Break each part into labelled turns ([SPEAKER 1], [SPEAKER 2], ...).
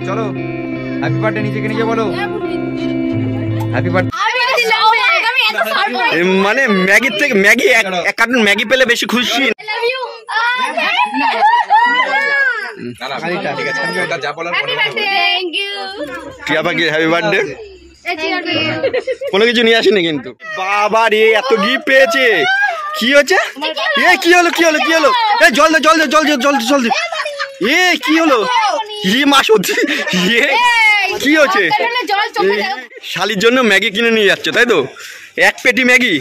[SPEAKER 1] চলো happy birthday নিজেকে নিজে বলো হ্যাপি বার্থডে।
[SPEAKER 2] মানে ম্যাগির থেকে ম্যাগি এক কার্টুন ম্যাগি পেলে বেশি খুশি। টিয়া পাখি হ্যাপি বার্থডে। কোনো কিছু নিয়ে আসেনি কিন্তু। বাবা রে এত গিফট পেয়েছে। কি হচ্ছে? এ কি হলো কি হলো কি হলো? এ জল দে জল দে জল দে জল দে জল দে। এ কি হলো? ই মা সত্যি এ কি হচ্ছে? শালির জন্য ম্যাগি কিনে নিয়ে যাচ্ছে তাই তো? এক পেটি ম্যাগি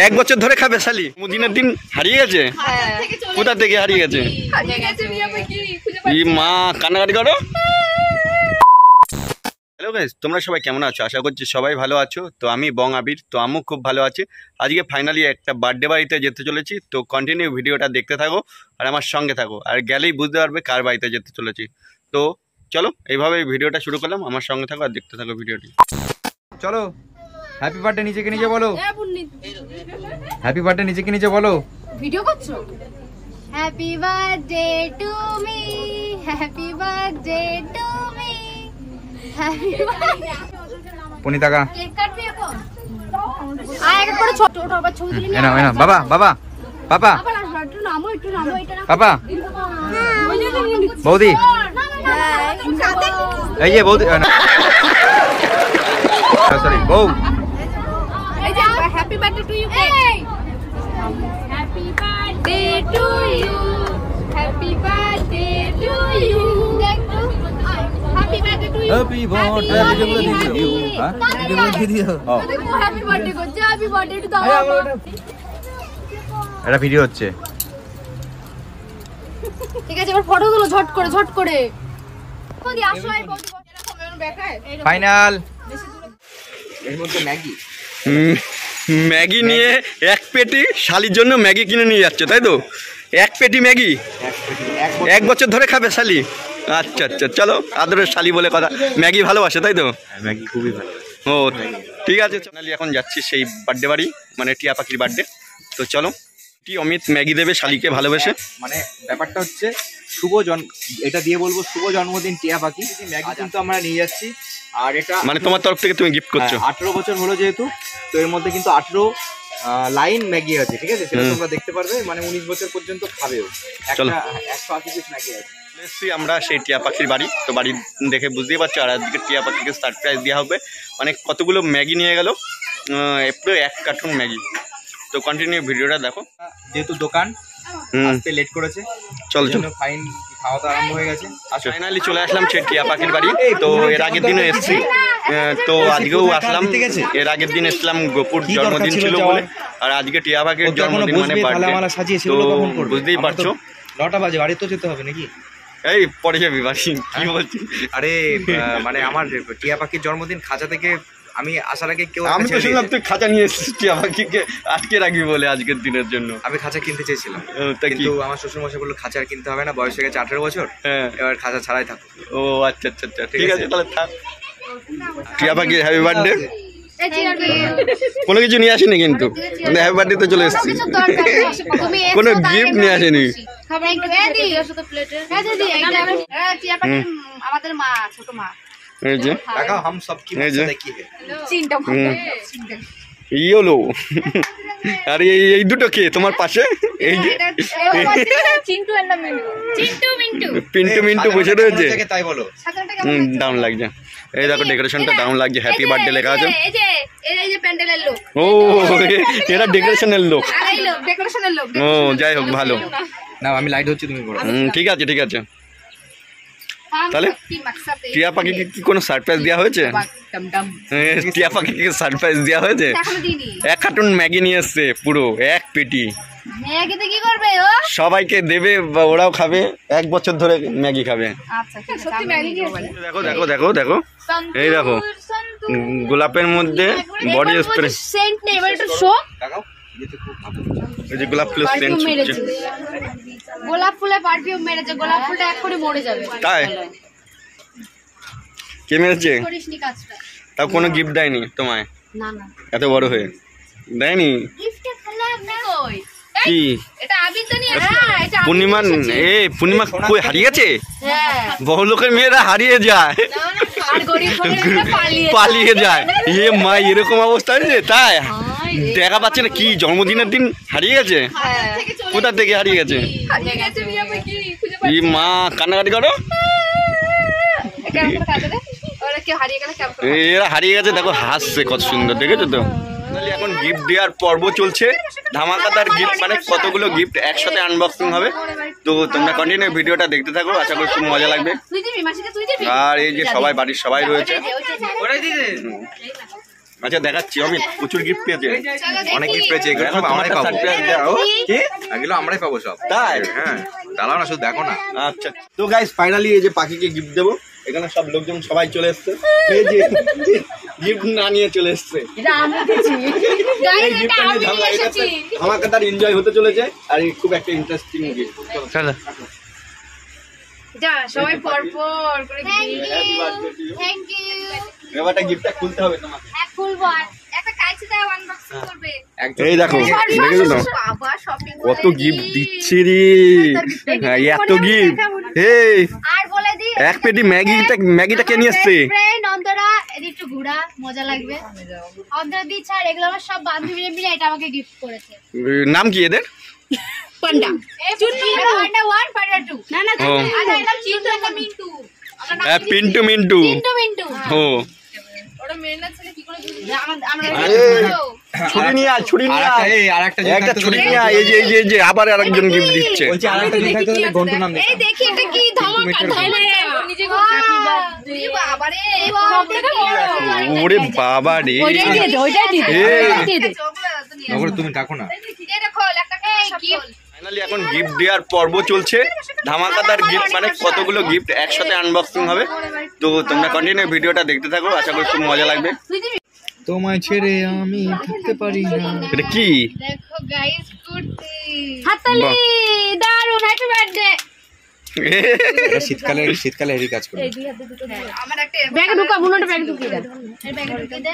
[SPEAKER 2] 1 বছর ধরে খাবে শালি। দিনের দিন হারিয়ে গেছে। কোথা থেকে হারিয়ে গেছে? ই মা কান্নাকাটি করো। হ্যালো গাইস, তোমরা সবাই কেমন আছো? আশা করছি সবাই ভালো আছো। তো আমি বং আবির, তো আমিও খুব ভালো আছি। আজকে ফাইনালি একটা বার্থডে বাড়িতে যেতে চলেছি। তো কন্টিনিউ ভিডিওটা দেখতে থাকো আর আমার সঙ্গে থাকো, আর গেলেই বুঝতে পারবে কার বাড়িতে যেতে চলেছি। তো চলো এইভাবে ভিডিওটা শুরু করলাম, আমার সঙ্গে থাকো আর দেখতে থাকো ভিডিওটি।
[SPEAKER 1] চলো হ্যাপি বার্থডে নিজেকে নিজে বলো হ্যাপি বার্থডে নিজেকে নিজে বলো।
[SPEAKER 3] ভিডিও করছো? Happy birthday to me, happy birthday to me, happy birthday.
[SPEAKER 1] পুনিতাকা
[SPEAKER 3] কেক কাটবি এখন? আয় এক করে ছোট ছোট আবার ছবি তুলে নিয়ে
[SPEAKER 1] এনা এনা বাবা বাবা বাবা
[SPEAKER 3] আবার একটু নামো এটা না
[SPEAKER 1] বাবা বৌদি এই যে বৌদি সরি বউ।
[SPEAKER 3] এই যে happy birthday to you cake. Happy birthday to you, happy birthday to you, happy birthday to you,
[SPEAKER 1] happy birthday to you. হ্যাঁ
[SPEAKER 3] হ্যাপি বার্থডে করছে, হ্যাপি বার্থডে টু দাও।
[SPEAKER 1] এটা ভিডিও হচ্ছে।
[SPEAKER 3] ঠিক আছে এবার ফটো তুলো ঝট করে ঝট করে। বৌদি আসো এই বৌদি এরকম দেখায়
[SPEAKER 1] ফাইনাল।
[SPEAKER 2] এর মধ্যে ম্যাগি নিয়ে এক পেটি শালির জন্য ম্যাগি কিনে নিয়ে যাচ্ছে তাই তো? এক পেটি ম্যাগি 1 বছর ধরে খাবে শালি। আচ্ছা আচ্ছা চলো, আদরের শালি বলে কথা। ম্যাগি ভালোবাসে তাই তো?
[SPEAKER 1] ম্যাগি খুবই ভালো।
[SPEAKER 2] ও ঠিক আছে, ফাইনালি এখন যাচ্ছি সেই বার্থডে বাড়ি, মানে টিয়া পাখির বার্থডে। তো চলো অমিত ম্যাগি দেবে শালিকে ভালোবেসে।
[SPEAKER 4] মানে ব্যাপারটা হচ্ছে এটা দিয়ে বলবো শুভ জন্মদিন টিয়া পাখি। ম্যাগি কিন্তু আমরা নিয়ে যাচ্ছি, আর এটা
[SPEAKER 2] মানে তোমার তরফ থেকে তুমি গিফট করছো।
[SPEAKER 4] 18 বছর হলো যেহেতু, তো এর মধ্যে কিন্তু 18 লাইন ম্যাগি আছে, ঠিক আছে? সেটা তোমরা দেখতে পারবে, মানে 19 বছর পর্যন্ত খাবেও।
[SPEAKER 2] চলো
[SPEAKER 4] 180 পিস ম্যাগি আছে।
[SPEAKER 2] এসছি আমরা সেই টিয়া পাখির বাড়ি। তো বাড়ি দেখে বুঝতেই পারছো, আর আজকে টিয়া পাখিকে সারপ্রাইজ দেওয়া হবে। মানে কতগুলো ম্যাগি নিয়ে গেল, পুরো 1 কার্টুন ম্যাগি। তো কন্টিনিউ ভিডিওটা দেখো।
[SPEAKER 4] যেহেতু দোকান আসতে লেট করেছে,
[SPEAKER 2] চলো চলো
[SPEAKER 4] ফাইন খাওয়া দাওয়া আরম্ভ হয়ে গেছে।
[SPEAKER 2] ফাইনালি চলে আসলাম সেই টিয়া পাখির বাড়ি। তো এর আগের দিনও এসছি, তো আজকেও আসলাম। এর আগের দিন এসলাম গোপুর জন্মদিন ছিল বলে, আর আজকে টিয়া পাখির জন্মদিন মানে বার্থডে। তো বুঝতেই পারছো
[SPEAKER 4] 9টা বাজে, বাড়ি তো যেতে হবে নাকি?
[SPEAKER 2] এই পরে যাবি বাড়ি, কি বলছিস?
[SPEAKER 4] আরে মানে আমার টিয়া পাখির জন্মদিন, খাঁচা থেকে আমি আসার আগে কেউ,
[SPEAKER 2] আমি তো শুনলাম তুই খাঁচা নিয়ে এসেছিস টিয়া পাখিকে আটকে রাখবি বলে আজকের দিনের জন্য।
[SPEAKER 4] আমি খাঁচা কিনতে চেয়েছিলাম,
[SPEAKER 2] কিন্তু
[SPEAKER 4] আমার শ্বশুর মশাই বললো খাঁচা আর কিনতে হবে না, বয়স হয়ে গেছে 18 বছর,
[SPEAKER 2] হ্যাঁ
[SPEAKER 4] এবার খাঁচা ছাড়াই থাকো।
[SPEAKER 2] ও আচ্ছা আচ্ছা আচ্ছা ঠিক আছে, তাহলে থাক। টিয়া পাখি হ্যাপি বার্থডে। কোনো কিছু নিয়ে আসেনি কিন্তু, হ্যাপি বার্থডে চলে এসেছি, কোনো গিফট নিয়ে আসেনি।
[SPEAKER 3] আমাদের মা, ছোট মা।
[SPEAKER 2] এই যে
[SPEAKER 4] দেখাও হাম সব কি দেখি
[SPEAKER 2] ই হলো। আর এই দুটো কে তোমার পাশে? এই যে
[SPEAKER 3] চিন্টু এন্ড মিন্টু,
[SPEAKER 2] পিন্টু মিন্টু বসে রয়েছে।
[SPEAKER 4] তাই বলো,
[SPEAKER 2] দারুণ লাগছে। এই দেখো ডেকোরেশনটা দারুণ লাগছে, হ্যাপি বার্থডে লেখা আছে।
[SPEAKER 3] এই যে প্যান্ডেলের লোক।
[SPEAKER 2] ও এরা ডেকোরেশনের লোক।
[SPEAKER 3] ডেকোরেশনের লোক।
[SPEAKER 2] ও যাই হোক ভালো।
[SPEAKER 4] না আমি লাইট হচ্ছে, তুমি করো।
[SPEAKER 2] ঠিক আছে ঠিক আছে। তাহলে টিয়া পাখিকে কি কোনো সারপ্রাইজ দেওয়া হয়েছে? টিয়া পাখিকে সারপ্রাইজ দেওয়া হয়েছে। 1 কার্টুন ম্যাগি নিয়ে এসছে, পুরো 1 পেটি।
[SPEAKER 3] ম্যাগিতে কি করবে ও?
[SPEAKER 2] সবাইকে দেবে, ওরাও খাবে, 1 বছর ধরে ম্যাগি খাবে।
[SPEAKER 3] আচ্ছা সত্যি ম্যাগি কি?
[SPEAKER 2] দেখো দেখো দেখো দেখো, এই দেখো গোলাপের মধ্যে বডি স্প্রে
[SPEAKER 3] সেন্ট নেই, এটা শো।
[SPEAKER 4] দেখাও
[SPEAKER 2] এই যে গোলাপ ফুলের সেন্ট ছুটছে।
[SPEAKER 3] গোলাপ ফুলে পারফিউম মেরেছে, গোলাপ ফুলটা এক্ষুনি মরে যাবে।
[SPEAKER 2] তাই কে মেরেছে?
[SPEAKER 3] করিসনি কাজটা।
[SPEAKER 2] তাও কোনো গিফট দেয়নি তোমায়?
[SPEAKER 3] না না,
[SPEAKER 2] এত বড় হয়ে দেয়নি।
[SPEAKER 3] গিফটে খেলা না কই।
[SPEAKER 2] কি
[SPEAKER 3] এটা আবির তো নিয়ে হ্যাঁ এটা
[SPEAKER 2] পূর্ণিমা পূর্ণিমা কই হারিয়ে গেছে?
[SPEAKER 3] হ্যাঁ
[SPEAKER 2] বড় লোকের মেয়েরা হারিয়ে যায়,
[SPEAKER 3] আর গরিব ঘরের
[SPEAKER 2] পালিয়ে যায়। মা এরকম অবস্থা হয়েছে, তাই দেখা পাচ্ছে না কি জন্মদিনের দিন হারিয়ে গেছে? কোথা থেকে হারিয়ে গেছে?
[SPEAKER 3] হারিয়ে গেছে মিয়া কি খুঁজে
[SPEAKER 2] মা কান্নাকাটি করো,
[SPEAKER 3] কেমন কাটে রে ওরা কি হারিয়ে গেল কেমন
[SPEAKER 2] এরা হারিয়ে গেছে। দেখো হাসছে কত সুন্দর, দেখেছো তো? এখন গিফট দেওয়ার পর্ব চলছে, ধামাকাদার গিফট, মানে কতগুলো গিফট একসাথে আনবক্সিং হবে। তো তোমরা কন্টিনিউ ভিডিওটা দেখতে থাকো, আশা করি খুব মজা লাগবে।
[SPEAKER 3] তুই দিবি মাসিকে তুই দিবি
[SPEAKER 2] আর এই যে সবাই বাড়ির সবাই রয়েছে।
[SPEAKER 1] ওরাই দিতে
[SPEAKER 2] আচ্ছা দেখাচ্ছি, আমি প্রচুর গিফট পেয়েছে,
[SPEAKER 4] অনেক গিফট পেয়েছে, এগুলো সব আমরাই পাবো। এগুলো আমরাই পাবো সব,
[SPEAKER 2] তাই?
[SPEAKER 4] হ্যাঁ দাঁড়াও না, শুধু দেখো না।
[SPEAKER 2] আচ্ছা তো গাইস ফাইনালি এই যে পাখিকে গিফট দেবো, এখানে সব লোকজন সবাই চলে এসছে, এই যে গিফট না নিয়ে চলে এসছে।
[SPEAKER 3] এটা আমি দিছি গাইস এটা আমি নিয়ে এসেছি
[SPEAKER 2] ধামাকাদার এনজয় হতে চলেছে, আর এই খুব একটা ইন্টারেস্টিং গিফট। চলো
[SPEAKER 3] যা সবাই পর পর করে থ্যাংক ইউ
[SPEAKER 2] এবারটা গিফটটা খুলতে হবে তোমাকে।
[SPEAKER 3] এক ফুলবো আর একটা কাইছে দাও আনবক্সিং করবে
[SPEAKER 2] এই দেখো, দেখেছো তো
[SPEAKER 3] বাবা শপিং
[SPEAKER 2] কত গিফট দিচ্ছে রে, হ্যাঁ এত গিফট। এই
[SPEAKER 3] আর বলে দি
[SPEAKER 2] এক পেটি ম্যাগিটা কে নিয়ে এসছে?
[SPEAKER 3] ফ্রেন্ড অন্তরা এদিকে একটু ঘোরা মজা লাগবে। অন্তরা দি ছাড় এগুলো আমার সব বান্ধবীরা মিলে এটা আমাকে গিফট করেছে।
[SPEAKER 2] নাম কি এদের?
[SPEAKER 3] পান্ডা চুন্নু পান্ডা 1 পান্ডা 2 না না
[SPEAKER 2] ও।
[SPEAKER 3] আরে এটা চিন্টু একটা মিন্টু
[SPEAKER 2] হ্যাঁ পিন্টু মিন্টু।
[SPEAKER 3] চিন্টু মিন্টু
[SPEAKER 2] ও
[SPEAKER 3] ওটা মেয়ের না ছেলে কি করে বুঝলি আমরা
[SPEAKER 2] ছুরি নিয়ে আয়, ছুরি নিয়ে আয়,
[SPEAKER 4] আরেকটা
[SPEAKER 2] একটা ছুরি নিয়ে আয়। এই যে আবার আরেকজন গিফট দিচ্ছে।
[SPEAKER 4] বলছি আরেকটা দেখাইতে হলে ঘন্টু নাম
[SPEAKER 3] এই দেখি এটা কি ধামাকা নিজে হ্যাপি বার্থডে বাবা রে
[SPEAKER 2] ওরে বাবা রে,
[SPEAKER 3] ওইটাই দিয়ে দে
[SPEAKER 4] নগর তুমি ডাকো না।
[SPEAKER 3] এটা খোল একটা কি
[SPEAKER 2] ফাইনালি এখন গিফট দেওয়ার পর্ব চলছে, ধামাকাদার গিফট, মানে কতগুলো গিফট একসাথে আনবক্সিং হবে। তো তোমরা কন্টিনিউ ভিডিওটা দেখতে থাকো, আশা করি খুব মজা লাগবে।
[SPEAKER 4] তোমায় ছেড়ে আমি থাকতে পারি না।
[SPEAKER 2] এটা কি?
[SPEAKER 3] দেখো গাইস কুর্তি হাততালি দারুন হ্যাপি বার্থডে
[SPEAKER 4] এটা শীতকালে হেভি কাজ করে।
[SPEAKER 3] আমার একটা ব্যাগে ঢুকা বুনোটা ব্যাগে ঢুকিয়ে দে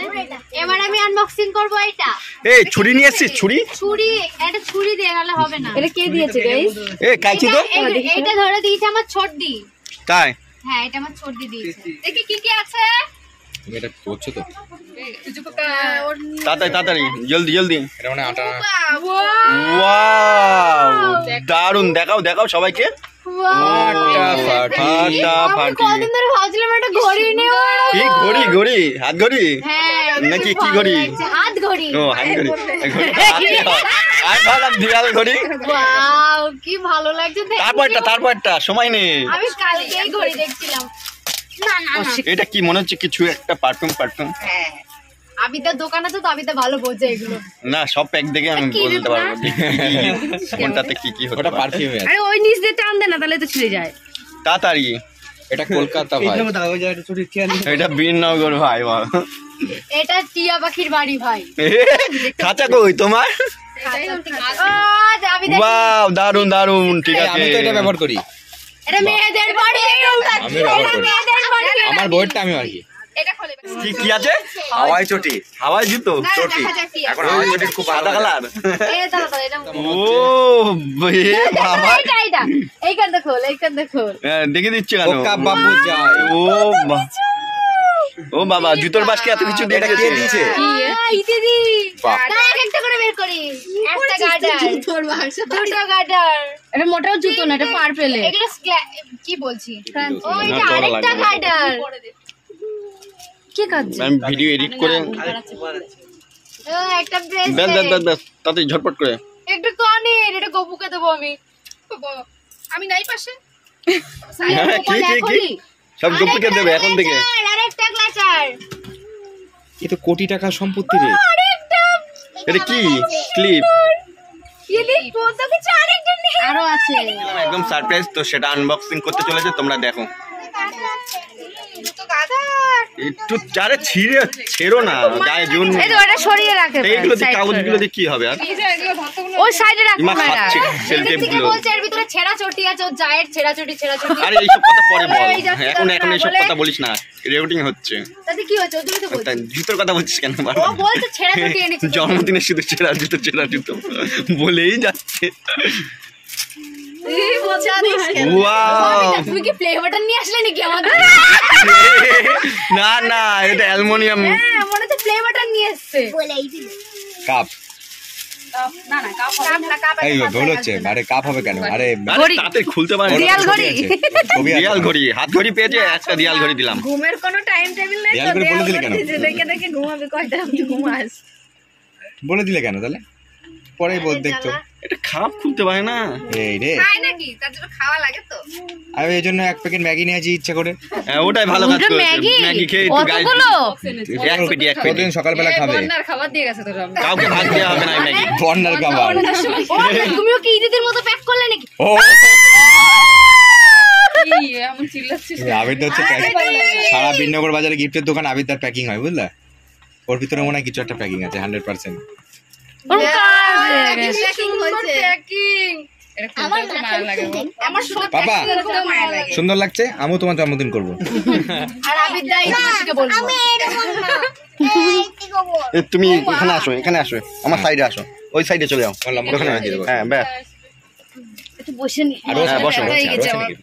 [SPEAKER 3] এবার আমি আনবক্সিং করব এটা।
[SPEAKER 2] এই ছুরি নিয়ে এসেছিস? ছুরি
[SPEAKER 3] একটা ছুরি দিয়ে গেলে হবে না। এটা কে দিয়েছে গাইস?
[SPEAKER 2] এ কাইছি তো
[SPEAKER 3] এটা ধরে দিয়েছে আমার ছোটদি।
[SPEAKER 2] তাই?
[SPEAKER 3] হ্যাঁ এটা আমার ছোটদি দিয়েছে। দেখি কি কি আছে।
[SPEAKER 4] এটা করছো তো?
[SPEAKER 2] তাড়াতাড়ি জলদি।
[SPEAKER 4] এটা মানে আটা।
[SPEAKER 2] ওয়াও দারুন, দেখাও সবাইকে।
[SPEAKER 3] আমি কদিন ধরে ভাবছিলাম একটা ঘড়ি নেব।
[SPEAKER 2] কি ঘড়ি? হাত ঘড়ি
[SPEAKER 3] হ্যাঁ
[SPEAKER 2] নাকি কি ঘড়ি?
[SPEAKER 3] হাত ঘড়ি।
[SPEAKER 2] ও হাত ঘড়ি। আর ভাবলাম দিয়াল ঘড়ি।
[SPEAKER 3] ওয়াও কি ভালো লাগছে দেখতে।
[SPEAKER 2] তারপরটা সময় নেই।
[SPEAKER 3] আমি কালকেই ঘড়ি দেখছিলাম। না
[SPEAKER 2] এটা কি মনে হচ্ছে? কিছু একটা পারফিউম।
[SPEAKER 3] হ্যাঁ আবিদার দোকান আছে তো আবিদা ভালো বোঝে এগুলো।
[SPEAKER 2] না সব প্যাক দেখে আমি বলতে পারবো কোনটাতে কি হতে
[SPEAKER 4] ওটা
[SPEAKER 2] পারে।
[SPEAKER 4] পারফিউম।
[SPEAKER 3] আরে ওই নিচ দিয়ে টান দে না তাহলে তো ছিঁড়ে যায়।
[SPEAKER 2] তাড়াতাড়ি।
[SPEAKER 4] এটা কলকাতা ভাই।
[SPEAKER 2] এটা বীরনগর ভাই।
[SPEAKER 3] এটা টিয়া পাখির বাড়ি ভাই।
[SPEAKER 2] খাঁচা কই তোমার? ওয়াও দারুন, ঠিক আছে।
[SPEAKER 4] আমি তো এটা ব্যবহার করি।
[SPEAKER 3] এটা মেয়েদের বাড়ি।
[SPEAKER 4] আমি ব্যবহার করি।
[SPEAKER 3] মেয়েদের বাড়ি।
[SPEAKER 4] আমার বইটা আমি আর কি।
[SPEAKER 3] এটা খোলে।
[SPEAKER 2] কি আছে?
[SPEAKER 4] হাওয়াই চটি।
[SPEAKER 2] হাওয়াই জুতো
[SPEAKER 3] চটি।
[SPEAKER 4] এখন হাওয়াই চটির খুব
[SPEAKER 2] সাদা কালার।
[SPEAKER 3] এটা এটা
[SPEAKER 2] ও বাবা,
[SPEAKER 3] এটা এইখানটা খোল।
[SPEAKER 2] দেখে দিচ্ছে কেন?
[SPEAKER 4] ওকা বাবু যায়।
[SPEAKER 2] ও বাবা জুতোর বাসকে এত কিছু দিয়ে
[SPEAKER 4] এটা কে দিয়েছে?
[SPEAKER 3] ইতিদি
[SPEAKER 4] বাহ।
[SPEAKER 3] একটা করে বের করি। একটা গার্ডার জুতোর বাস। দুটো গার্ডার। এটা মোটাও জুতো না, এটা পার্পেলে। এটা কি বলছি? ও এটা আরেকটা গার্ডার। কি কাজ?
[SPEAKER 2] আমি ভিডিও এডিট করে
[SPEAKER 3] ও একটা ব্রেসলেট।
[SPEAKER 2] ব্যাস তাড়াতাড়ি ঝটপট করে।
[SPEAKER 3] একটু কানের, এটা গপুকে দেবো আমি। আমি নাই পাশে।
[SPEAKER 2] কি সব গপুকে দেবে এখন থেকে।
[SPEAKER 3] আরেকটা ক্লাচার।
[SPEAKER 4] এ তো কোটি টাকা সম্পত্তি রে।
[SPEAKER 3] আরেকটা।
[SPEAKER 2] এটা কি? ক্লিপ।
[SPEAKER 3] আরো আছে।
[SPEAKER 2] একদম সারপ্রাইজ, তো সেটা আনবক্সিং করতে চলেছে, তোমরা দেখো। একটু চারে ছেড়ো না গায়ে জুন।
[SPEAKER 3] এই তো এটা সরিয়ে রাখে।
[SPEAKER 2] এইগুলো দিয়ে কাগজগুলো দিয়ে কি হবে আর?
[SPEAKER 3] ওই সাইডে রাখো
[SPEAKER 2] ইমা
[SPEAKER 3] না
[SPEAKER 2] খাচ্ছে সেলটেপ
[SPEAKER 3] থেকে
[SPEAKER 2] গুলো।
[SPEAKER 3] বলছে এর ভিতরে ছেঁড়া চটি আছে, ওর জায়ের ছেঁড়া চটি।
[SPEAKER 2] আরে এইসব কথা পরে বল,
[SPEAKER 3] এই যাচ্ছে
[SPEAKER 2] এখন
[SPEAKER 3] তারপরে
[SPEAKER 2] এইসব
[SPEAKER 3] বলে-
[SPEAKER 2] কথা বলিস না, রেকর্ডিং হচ্ছে।
[SPEAKER 3] তাতে কি হচ্ছে? তুমি তো বলছো
[SPEAKER 2] জুতোর কথা বলছিস কেন
[SPEAKER 3] ও
[SPEAKER 2] বারবার?
[SPEAKER 3] বলছে ছেঁড়া চটি এনেছে।
[SPEAKER 2] জন্মদিনে শুধু ছেঁড়া জুতো বলেই যাচ্ছে।
[SPEAKER 3] এই বোঝা দিস কেন?
[SPEAKER 2] ওয়াও,
[SPEAKER 3] তুমি কি প্লে বাটন নিয়ে আসলে নাকি আমাদের?
[SPEAKER 2] না না এটা অ্যালুমিনিয়াম
[SPEAKER 3] হ্যাঁ, মনে হচ্ছে প্লে বাটন নিয়ে এসেছে।
[SPEAKER 1] কাপ
[SPEAKER 3] না না, কাপ না, কাপ
[SPEAKER 1] এই ভুল হচ্ছে, আরে কাপ হবে কেন? আরে
[SPEAKER 2] আরে তাতে খুলতে পারে
[SPEAKER 3] রিয়াল ঘড়ি।
[SPEAKER 1] ছবি আছে।
[SPEAKER 2] রিয়াল ঘড়ি, হাত ঘড়ি পেয়েছে, একটা রিয়াল ঘড়ি দিলাম।
[SPEAKER 3] ঘুমের কোনো টাইম টেবিল নেই
[SPEAKER 1] রিয়াল
[SPEAKER 3] তো,
[SPEAKER 1] করে বলে দিলে কেন?
[SPEAKER 3] দেখে দেখে ঘুমাবে, কয়টা আপনি ঘুমাস?
[SPEAKER 1] বলে দিলে কেন তাহলে? পরে বল দেখতো।
[SPEAKER 2] এটা খাপ খুলতে পারে না।
[SPEAKER 1] এই রে,
[SPEAKER 3] খায় নাকি? তার জন্য খাওয়া লাগে তো।
[SPEAKER 1] আমি এই জন্য এক প্যাকেট ম্যাগি নিয়েছি ইচ্ছা করে।
[SPEAKER 2] হ্যাঁ, ওটাই ভালো কাজ করেছে। ম্যাগি খেয়ে একটু গায়ে
[SPEAKER 3] কতগুলো?
[SPEAKER 2] এক পেটি
[SPEAKER 1] প্রতিদিন সকালবেলা খাবে।
[SPEAKER 3] বন্যার খাবার দিয়ে গেছে তোরা।
[SPEAKER 2] কাউকে ভাগ দেওয়া হবে না এই ম্যাগি।
[SPEAKER 1] বন্যার খাবার।
[SPEAKER 3] তুমিও কি ঈদের মতো প্যাক করলে নাকি?
[SPEAKER 1] ও
[SPEAKER 3] কি এমন চিল্লাচ্ছিস?
[SPEAKER 1] আবির হচ্ছে সারা বিনগর বাজারে গিফটের দোকান, আবির তার প্যাকিং হয় বুঝলা? ওর ভিতরে মনে হয় কিছু একটা প্যাকিং আছে 100%।
[SPEAKER 3] প্যাকিং হচ্ছে। প্যাকিং। আমার তো মায়া লাগে। আমার সব
[SPEAKER 1] পাপা
[SPEAKER 3] প্যাকিং মায়া লাগে।
[SPEAKER 1] সুন্দর লাগছে, আমিও তোমার জন্মদিন করবো।
[SPEAKER 3] আর আবির দাই তোমাকে বলবো।
[SPEAKER 2] এ, তুমি এখানে আসো, এখানে আসো, আমার সাইডে আসো, ওই সাইডে চলে যাও।
[SPEAKER 1] বললাম,
[SPEAKER 2] ওখানে
[SPEAKER 1] দিয়ে দেবো।
[SPEAKER 2] হ্যাঁ ব্যাস,
[SPEAKER 3] একটু বসে নি।
[SPEAKER 1] আর ও
[SPEAKER 2] হ্যাঁ, বসো,
[SPEAKER 1] আছে,
[SPEAKER 3] হয়ে
[SPEAKER 1] আর
[SPEAKER 3] গেছে
[SPEAKER 1] আছে
[SPEAKER 3] আমার।
[SPEAKER 1] নাকি?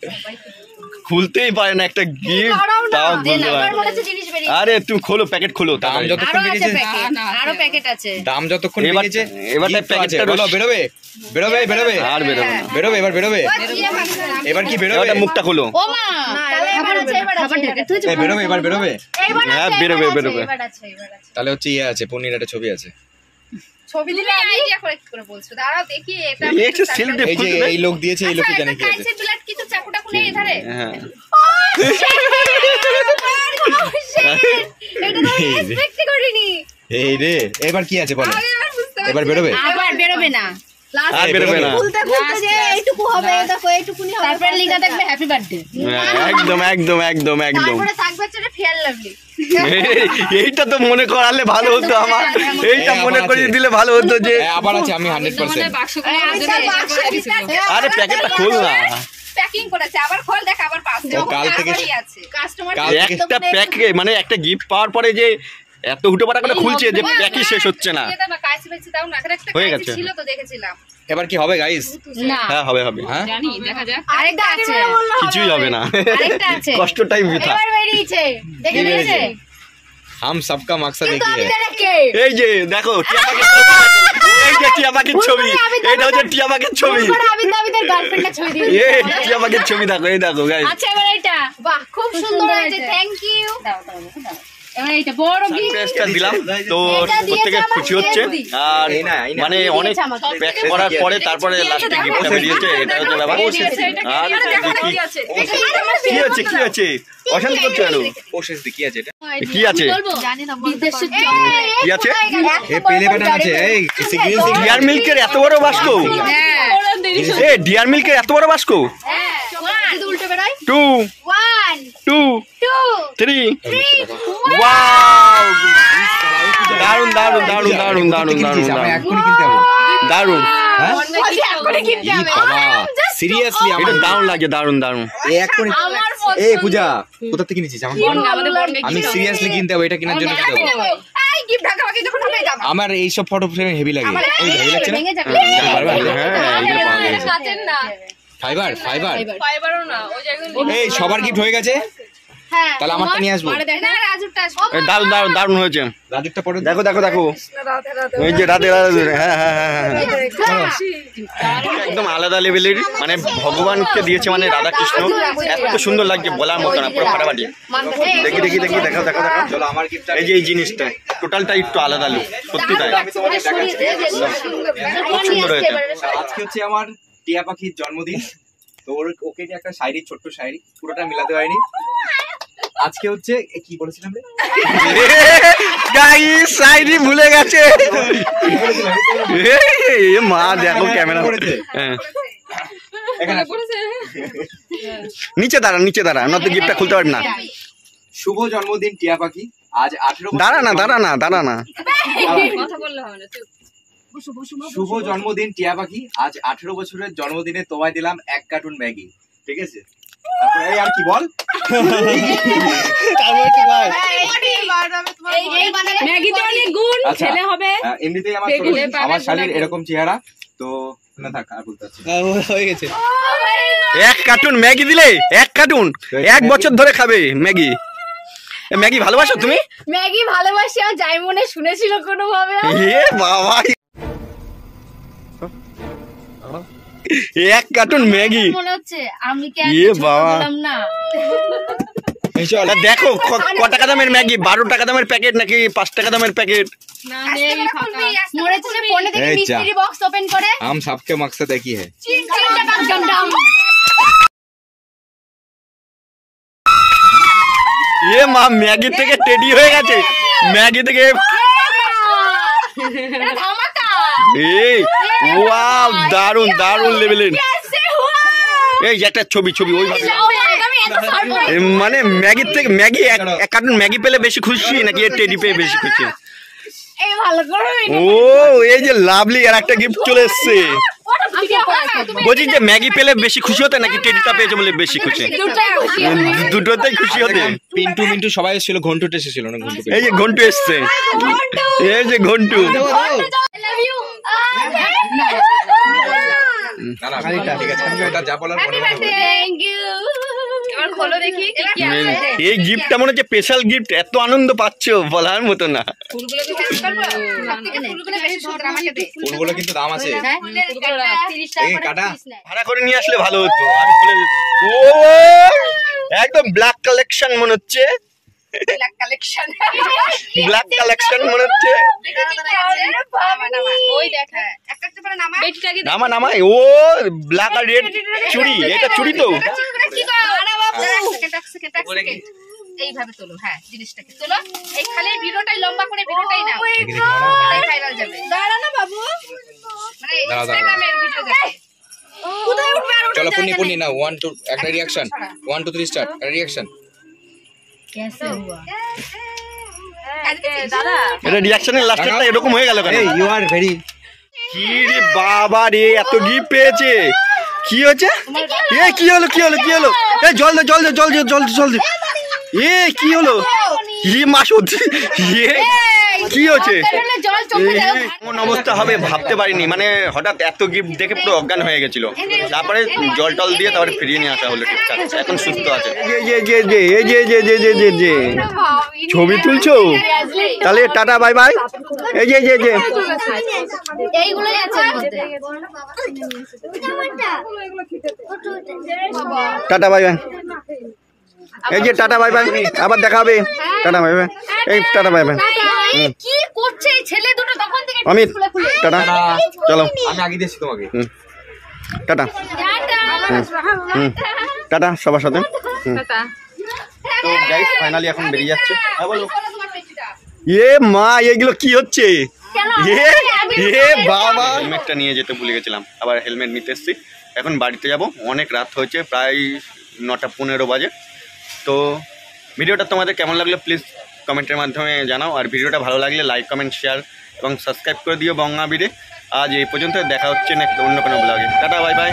[SPEAKER 2] খুলতেই পারে না একটা গিফট, তাও খুলতে পারে
[SPEAKER 3] আমার
[SPEAKER 2] না।
[SPEAKER 3] মনে হচ্ছে জিনিস বেরিয়ে।
[SPEAKER 2] আরে তুমি খোলো, প্যাকেট খোলো।
[SPEAKER 1] দাম
[SPEAKER 2] তাড়াতাড়ি।
[SPEAKER 1] যতক্ষণ
[SPEAKER 3] আরো আছে
[SPEAKER 1] বেরিয়েছে,
[SPEAKER 3] প্যাকেট, আরো প্যাকেট আছে।
[SPEAKER 1] দাম যতক্ষণ
[SPEAKER 2] এবার-
[SPEAKER 1] বেরিয়েছে,
[SPEAKER 2] এবারটা
[SPEAKER 1] gift তো আছে।
[SPEAKER 2] প্যাকেটটা
[SPEAKER 1] বলো, বেরোবে বেরোবে বেরোবে
[SPEAKER 2] আর বেরোবে না।
[SPEAKER 1] বেরোবে, এবার বেরোবে, এবার কি বেরোবে?
[SPEAKER 2] এবারটা মুখটা খোলো।
[SPEAKER 3] ও মা, তাহলে এবার আছে, এবার আছে।
[SPEAKER 1] এই বেরোবে, এবার বেরোবে।
[SPEAKER 3] এবার
[SPEAKER 2] হ্যাঁ,
[SPEAKER 3] আছে,
[SPEAKER 2] বেরোবে,
[SPEAKER 3] এবার আছে,
[SPEAKER 2] বেরোবে।
[SPEAKER 3] এবার আছে, এবার আছে।
[SPEAKER 1] তাহলে হচ্ছে ইয়ে আছে, পনির একটা ছবি আছে।
[SPEAKER 3] ছবি দিলে আইডিয়া করে কি করে বলছো? দাঁড়াও দেখি এটা।
[SPEAKER 2] এই একটা সেলটেপ
[SPEAKER 1] এই যে
[SPEAKER 2] খুলতে
[SPEAKER 1] এই লোক দিয়েছে, এই লোকে জানে কি আছে।
[SPEAKER 3] কাইসের প্লেট কিছু চাকুটা খুলে এধারে।
[SPEAKER 2] হ্যাঁ,
[SPEAKER 3] এটা তো এক্সপেক্ট করিনি।
[SPEAKER 1] এই রে, এবার কি আছে বলো?
[SPEAKER 3] আমি এবার বুঝতে পারছি।
[SPEAKER 1] এবার বেরোবে?
[SPEAKER 3] আবার বেরোবে না।
[SPEAKER 2] আর বেরোবে না।
[SPEAKER 3] খুলতে খুলতে যে এইটুকু হবে, দেখো এইটুকুনি হবে। তারপরে লেখা থাকবে হ্যাপি বার্থডে।
[SPEAKER 2] হ্যাঁ, একদম একদম একদম একদম।
[SPEAKER 3] তারপরে থাকবে হচ্ছে ফেয়ার লাভলি।
[SPEAKER 2] এইটা তো মনে করালে ভালো হতো আমার, এইটা
[SPEAKER 1] এই
[SPEAKER 2] মনে
[SPEAKER 1] আবার
[SPEAKER 2] করিয়ে
[SPEAKER 1] আছে।
[SPEAKER 2] দিলে ভালো হতো যে
[SPEAKER 1] আবার আছে, আমি 100%।
[SPEAKER 2] আরে প্যাকেটটা খোল না।
[SPEAKER 3] প্যাকিং করেছে, আবার খোল দেখ, আবার পাশে
[SPEAKER 1] ও, কাল থেকে-
[SPEAKER 3] আছে কাস্টমার।
[SPEAKER 1] কাল থেকে-
[SPEAKER 2] একটা প্যাক, মানে একটা গিফট পাওয়ার পরে যে এত হুটোপাটা করে খুলছে যে প্যাকই শেষ হচ্ছে না। হয়ে গেছে।
[SPEAKER 3] ছিল তো দেখেছিলাম।
[SPEAKER 1] এবার কি হবে গাইস?
[SPEAKER 3] না,
[SPEAKER 2] হ্যাঁ, হবে হবে,
[SPEAKER 1] হ্যাঁ,
[SPEAKER 3] আরেকটা আছে।
[SPEAKER 2] কিছুই হবে না।
[SPEAKER 3] আরেকটা আছে।
[SPEAKER 2] কষ্ট টাইম বৃথা।
[SPEAKER 3] এবার বেরিয়েছে, দেখে
[SPEAKER 1] কি
[SPEAKER 3] নিয়েছে।
[SPEAKER 1] বেরিয়েছে? হাম সবকা মাকসাদ
[SPEAKER 3] কিন্তু
[SPEAKER 1] একই
[SPEAKER 3] আমি
[SPEAKER 1] है।
[SPEAKER 3] কে?
[SPEAKER 2] এই যে দেখো টিয়া পাখির ছবি, এই যে টিয়া পাখির ছবি, এটা হচ্ছে টিয়া পাখির ছবি।
[SPEAKER 3] করে আবিদাবিদের গার্লফ্রেন্ডের ছবি দিয়ে
[SPEAKER 2] এই টিয়া পাখির ছবি দেখো, এই দেখো গাইস।
[SPEAKER 3] আচ্ছা, এবার এটা। বাহ, খুব সুন্দর হয়েছে, থ্যাংক ইউ। এবার এইটা বড় গিফট।
[SPEAKER 2] সারপ্রাইজটা দিলাম তো
[SPEAKER 3] এটা দিয়েছে
[SPEAKER 2] প্রত্যেকে
[SPEAKER 3] আমার
[SPEAKER 2] খুশি হচ্ছে।
[SPEAKER 3] দিদি।
[SPEAKER 2] আর
[SPEAKER 1] এই না, এই না।
[SPEAKER 2] মানে অনেক
[SPEAKER 3] দিয়েছে আমাকে।
[SPEAKER 2] প্যাক করার পরে তারপরে লাস্টে গিফটটা বেরিয়েছে, এটা হচ্ছে ব্যাপার। আর দেখি কি হচ্ছে, কি হচ্ছে, অশান্তি করছো কেন?
[SPEAKER 1] প্রসেস কি আছে এটা?
[SPEAKER 2] কি আছে?
[SPEAKER 3] জানি না, বিদেশের
[SPEAKER 2] কি আছে?
[SPEAKER 1] এ পেলে বাটন আছে, এই সিগন্যাল
[SPEAKER 2] ডিয়ার মিল্কের এত বড় বাস্ক, এ ডিয়ার মিল্কের এত বড় বাস্ক।
[SPEAKER 3] হ্যাঁ, যদি উল্টে বেরোয়।
[SPEAKER 2] 2
[SPEAKER 3] 1
[SPEAKER 2] 2
[SPEAKER 3] 2
[SPEAKER 2] 3 ওয়াও, দারুন দারুন দারুন দারুন দারুন দারুন
[SPEAKER 1] আমি
[SPEAKER 2] দারুন
[SPEAKER 1] এক্ষুনি কিনতে হবে।
[SPEAKER 2] দারুন।
[SPEAKER 1] হ্যাঁ?
[SPEAKER 3] এক্ষুনি কিনতে
[SPEAKER 1] ই
[SPEAKER 3] হবে।
[SPEAKER 1] বাবা, সিরিয়াসলি
[SPEAKER 2] এটা
[SPEAKER 1] আমার
[SPEAKER 2] দারুন লাগে, দারুন দারুন।
[SPEAKER 1] এই এক্ষুনি।
[SPEAKER 3] আমার পছন্দ।
[SPEAKER 1] এই পূজা, কোথা থেকে কিনেছিস? আমি সিরিয়াসলি কিনতে হবে, এটা কেনার জন্য কিনতে হবে।
[SPEAKER 3] এই গিফট ঢাকাবাকি যখন হবে দাম।
[SPEAKER 1] আমার এইসব ফটো ফ্রেম হেভি লাগে। এই হেভি লাগছে না?
[SPEAKER 3] ভেঙে যাবে।
[SPEAKER 1] পারবা?
[SPEAKER 2] হ্যাঁ, এই যে পাওয়া গেছে।
[SPEAKER 3] কাটেন না।
[SPEAKER 1] Fibre fibre.
[SPEAKER 3] ফাইবারও না, ওই জায়গায়।
[SPEAKER 1] এই সবার গিফট হয়ে গেছে,
[SPEAKER 3] হ্যাঁ।
[SPEAKER 1] তাহলে আমারটা নিয়ে আসবো।
[SPEAKER 3] পরে দেখ না, রাজুরটা আসবে।
[SPEAKER 2] এ, দারুন দারুন দারুন হয়েছে।
[SPEAKER 1] রাজুরটা পরে
[SPEAKER 2] দেখো দেখো দেখো, এই যে রাতে রাতে, হ্যাঁ হ্যাঁ হ্যাঁ হ্যাঁ, একদম আলাদা লেভেলের, মানে ভগবানকে দিয়েছে, মানে রাধা কৃষ্ণ, এত সুন্দর লাগছে বলার মতো না, পুরো ফাটাফাটি। দেখি দেখি দেখি, দেখো দেখো দেখো,
[SPEAKER 1] চলো আমার গিফট।
[SPEAKER 2] এই যে এই জিনিসটা টোটালটা একটু আলাদা লুক, সত্যি তাই।
[SPEAKER 1] আমি তোমাকে দেখাচ্ছি।
[SPEAKER 2] খুব সুন্দর হয়েছে।
[SPEAKER 1] আজকে হচ্ছে আমার টিয়া পাখির জন্মদিন, তো ওকে নিয়ে একটা শায়রি, ছোট্ট শায়রি, পুরোটা মিলাতে পারিনি। আজকে হচ্ছে কি বলেছিলাম রে?
[SPEAKER 2] গাইস সাইডি ভুলে গেছে। এ মা দেখো ক্যামেরা, হ্যাঁ
[SPEAKER 1] এখানে আসো।
[SPEAKER 2] নিচে দাঁড়া, নিচে দাঁড়া, না তো গিফটটা খুলতে পারবি না।
[SPEAKER 1] শুভ জন্মদিন টিয়া পাখি। আজ 18
[SPEAKER 2] দাঁড়া না দাঁড়া না দাঁড়া না,
[SPEAKER 1] শুভ জন্মদিন টিয়া পাখি। আজ 18 বছরের জন্মদিনে তোমায় দিলাম 1 কার্টুন ম্যাগি, ঠিক আছে? তারপরে এই আর কি বল? আচ্ছা, এমনিতেই আমার শালীর এরকম চেহারা, তো না থাক আর বলতে পারছি না।
[SPEAKER 2] হয়ে গেছে। 1 কার্টুন ম্যাগি দিলে 1 কার্টুন 1 বছর ধরে খাবে ম্যাগি। ম্যাগি ভালোবাসো তুমি?
[SPEAKER 3] ম্যাগি ভালোবাসি, আর যাই মনে শুনেছিল কোনো ভাবে।
[SPEAKER 2] এ বাবা, 1 কার্টুন ম্যাগি
[SPEAKER 3] মনে হচ্ছে আমি কি
[SPEAKER 2] এ বাবা।
[SPEAKER 3] বললাম না।
[SPEAKER 2] দেখো ক টাকা দামের ম্যাগি, 12 টাকা দামের প্যাকেট নাকি 5 টাকা দামের প্যাকেট?
[SPEAKER 3] মনে হচ্ছে ফোনে থেকে
[SPEAKER 1] এই যা।
[SPEAKER 3] মিস্ট্রি বক্স ওপেন করে
[SPEAKER 1] हम सबके मकसद एक ही है।
[SPEAKER 2] এ মা, ম্যাগি থেকে টেডি হয়ে গেছে, ম্যাগি থেকে।
[SPEAKER 3] এটা ধামাকা।
[SPEAKER 2] এই ওয়াও, দারুন দারুন লেভেলের। এই যে একটা ছবি ওইভাবে, মানে ম্যাগির থেকে ম্যাগি 1 কার্টুন ম্যাগি পেলে বেশি খুশি নাকি টেডি পেয়ে বেশি খুশি?
[SPEAKER 3] এই ভালো করে
[SPEAKER 2] ও এই যে লাভলি আর একটা গিফট চলে এসছে। বলছি যে ম্যাগি পেলে বেশি খুশি হতে নাকি টেডিটা পেয়েছে বলে বেশি খুশি? দুটোতেই খুশি হতে।
[SPEAKER 1] পিন্টু মিন্টু সবাই এসেছিল, ঘন্টুটা এসেছিল না? ঘন্টু
[SPEAKER 2] এই যে ঘন্টু এসছে, এই যে ঘন্টু।
[SPEAKER 1] না না ঠিক আছে, আমি ওটা যা বলার পরে
[SPEAKER 3] থ্যাংক ইউ। এবার খোলো দেখি কি কি আছে।
[SPEAKER 2] এই গিফটটা মনে হচ্ছে স্পেশাল গিফট, এত আনন্দ পাচ্ছ বলার মতো না।
[SPEAKER 3] ফুলগুলো কি বেশি করব? সবথেকে ফুলগুলো বেশি সুন্দর আমাকে দে।
[SPEAKER 1] ফুলগুলো কিন্তু দাম আছে।
[SPEAKER 3] হ্যাঁ 30 টাকা
[SPEAKER 1] এই
[SPEAKER 3] করে
[SPEAKER 1] কাটা।
[SPEAKER 3] piece নেয়।
[SPEAKER 2] ভাড়া করে নিয়ে আসলে ভালো হতো। আমি খুলে ও একদম ব্ল্যাক কালেকশন মনে হচ্ছে,
[SPEAKER 3] ব্ল্যাক কালেকশন।
[SPEAKER 2] ব্ল্যাক কালেকশন মনে হচ্ছে।
[SPEAKER 3] ওই দেখ একটা একটা করে নামা। বেটিটাকে
[SPEAKER 2] নামা নামাই, ও ব্ল্যাক আর রেড চুড়ি, এটা চুড়ি তো।
[SPEAKER 3] কি কর? আরে বাবু এক সেকেন্ড এইভাবে তোলো। হ্যাঁ জিনিসটাকে তোলো। এই খালি ভিডিওটাই লম্বা করে ভিডিওটাই নাও। এটাই ভাইরাল যাবে। দাঁড়া না বাবু, মানে ইনস্টাগ্রামের ভিডিও দেখে। কোথায় উঠবে? আর
[SPEAKER 1] চলো পুনি পুনি না 1 2 একটা রিঅ্যাকশন, 1 2 3 স্টার্ট, একটা রিঅ্যাকশন।
[SPEAKER 3] कैसे हुआ? দাদা
[SPEAKER 2] এটা রিঅ্যাকশনের লাস্টেরটা এরকম হয়ে গেল কেন?
[SPEAKER 1] You are very.
[SPEAKER 2] কি রে বাবা রে, এত গিফট পেয়েছে, কি হচ্ছে? এ কি হলো কি হলো কি হলো? এ জল দে জল দে জল দে জল দে জল দে। এ কি হলো? ই মা সত্যি, এ কি হচ্ছে?
[SPEAKER 3] জল চোখে দাও।
[SPEAKER 2] এমন অবস্থা হবে ভাবতে পারিনি, মানে হঠাৎ এত গিফট দেখে পুরো অজ্ঞান হয়ে গেছিল। তারপরে জল টল দিয়ে তারপরে ফিরিয়ে নিয়ে আসা হলো, ঠিকঠাক এখন সুস্থ আছে। ছবি তুলছো? তাহলে টাটা বাই বাই। এই যে
[SPEAKER 3] এইগুলোই আছে এর মধ্যে।
[SPEAKER 2] Tata bye bye. এই যে টাটা বাই বাই, আবার দেখা হবে। টাটা বাই বাই, এই টাটা বাই বাই।
[SPEAKER 3] কি করছে এই ছেলে দুটো তখন থেকে?
[SPEAKER 2] অমিত টাটা, চলো
[SPEAKER 1] আমি আগে দিয়েছি তোমাকে।
[SPEAKER 2] টাটা। টাটা সবার সাথে। তো গাইস ফাইনালি এখন বেরিয়ে যাচ্ছে। এ মা, এগুলো কি হচ্ছে? এ বাবা, হেলমেটটা নিয়ে যেতে ভুলে গেছিলাম, আবার হেলমেট নিতে এসেছি। এখন বাড়িতে যাব, অনেক রাত হয়েছে, প্রায় 9:15 বাজে। তো ভিডিওটা তোমাদের কেমন লাগলো প্লিজ কমেন্টের মাধ্যমে জানাও, আর ভিডিওটা ভালো লাগলে লাইক কমেন্ট শেয়ার এবং সাবস্ক্রাইব করে দিও বঙ্গাবিরে। আজ এই পর্যন্ত, দেখা হচ্ছে নেক্সট অন্য কোনো ব্লগে। Tata bye bye.